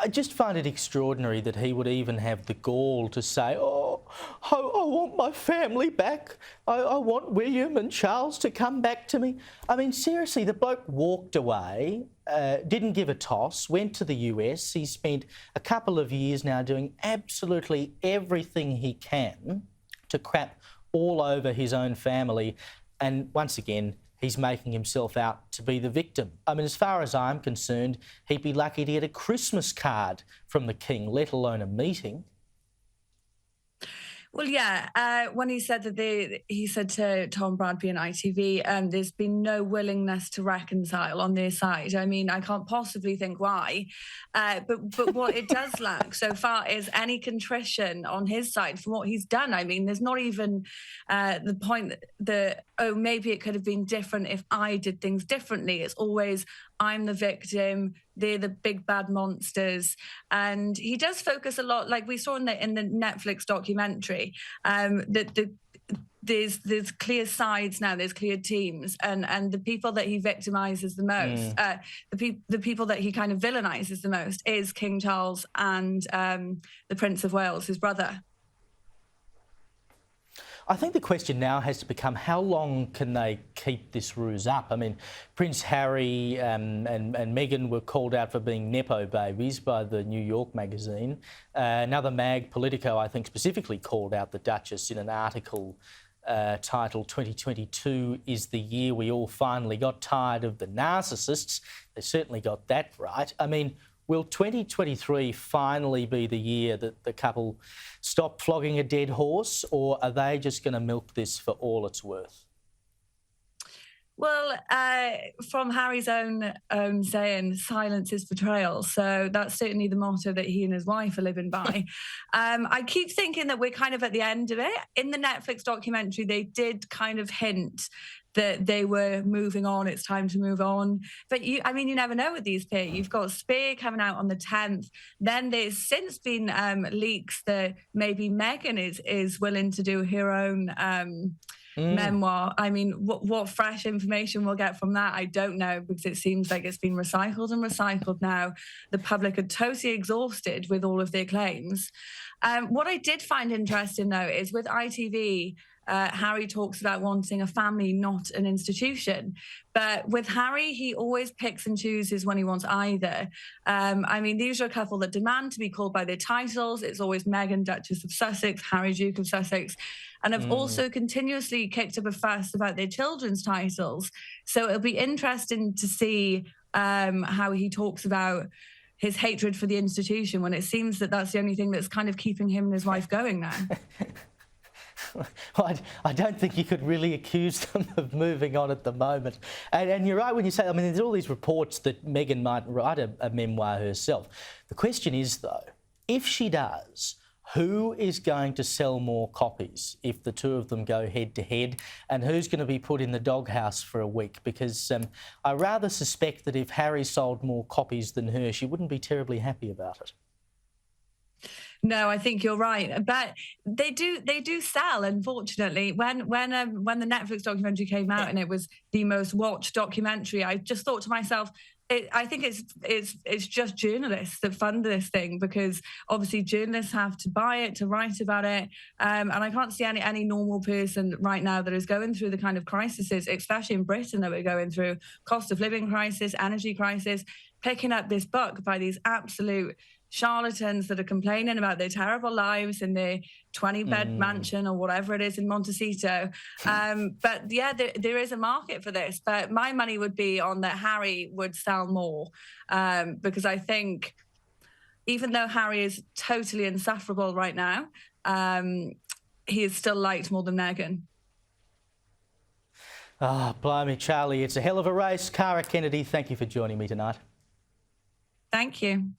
I just find it extraordinary that he would even have the gall to say, oh, I want my family back. I want William and Charles to come back to me. I mean, seriously, the bloke walked away, didn't give a toss, went to the US. He spent a couple of years now doing absolutely everything he can to crap all over his own family. And once again, he's making himself out to be the victim. I mean, as far as I'm concerned, he'd be lucky to get a Christmas card from the King, let alone a meeting. Well, yeah, when he said that he said to Tom Bradby and ITV, there's been no willingness to reconcile on their side. I mean, I can't possibly think why, but what it does lack so far is any contrition on his side for what he's done. I mean, there's not even the point that, oh, maybe it could have been different if I did things differently. It's always, I'm the victim, they're the big bad monsters. And he does focus a lot, like we saw in the Netflix documentary, that there's clear sides now, there's clear teams, and the people that he victimizes the most, the people that he kind of villainizes the most is King Charles and the Prince of Wales, his brother. I think the question now has to become, how long can they keep this ruse up? I mean, Prince Harry and Meghan were called out for being Nepo babies by the New York magazine. Another mag, Politico, I think specifically called out the Duchess in an article titled 2022 is the year we all finally got tired of the narcissists. They certainly got that right. I mean, will 2023 finally be the year that the couple stop flogging a dead horse, or are they just going to milk this for all it's worth? Well, from Harry's own saying, silence is betrayal. So that's certainly the motto that he and his wife are living by. I keep thinking that we're kind of at the end of it. In the Netflix documentary, they did kind of hint that they were moving on, it's time to move on. But you never know with these people. You've got Spear coming out on the 10th. Then there's since been leaks that maybe Meghan is willing to do her own memoir. I mean, what fresh information we'll get from that, I don't know, because it seems like it's been recycled and recycled now. The public are totally exhausted with all of their claims. What I did find interesting, though, is with ITV, Harry talks about wanting a family, not an institution. But with Harry, he always picks and chooses when he wants either. I mean, these are a couple that demand to be called by their titles. It's always Meghan, Duchess of Sussex, Harry, Duke of Sussex, and have also continuously kicked up a fuss about their children's titles. So it'll be interesting to see how he talks about his hatred for the institution when it seems that that's the only thing that's kind of keeping him and his wife going now. Well, I don't think you could really accuse them of moving on at the moment. And you're right when you say, I mean, there's all these reports that Meghan might write a memoir herself. The question is, though, if she does, who is going to sell more copies if the two of them go head-to-head, and who's going to be put in the doghouse for a week? Because I rather suspect that if Harry sold more copies than her, she wouldn't be terribly happy about it. No, I think you're right, but they do sell. Unfortunately, when the Netflix documentary came out and it was the most watched documentary, I just thought to myself, I think it's just journalists that fund this thing, because obviously journalists have to buy it to write about it, and I can't see any normal person right now that is going through the kind of crises, especially in Britain, that we're going through, cost of living crisis, energy crisis, picking up this book by these absolute charlatans that are complaining about their terrible lives in their 20-bed mansion or whatever it is in Montecito. But yeah, there is a market for this. But my money would be on that Harry would sell more, because I think even though Harry is totally insufferable right now, he is still liked more than Meghan. Oh, blimey, Charlie, it's a hell of a race. Cara Kennedy, thank you for joining me tonight. Thank you.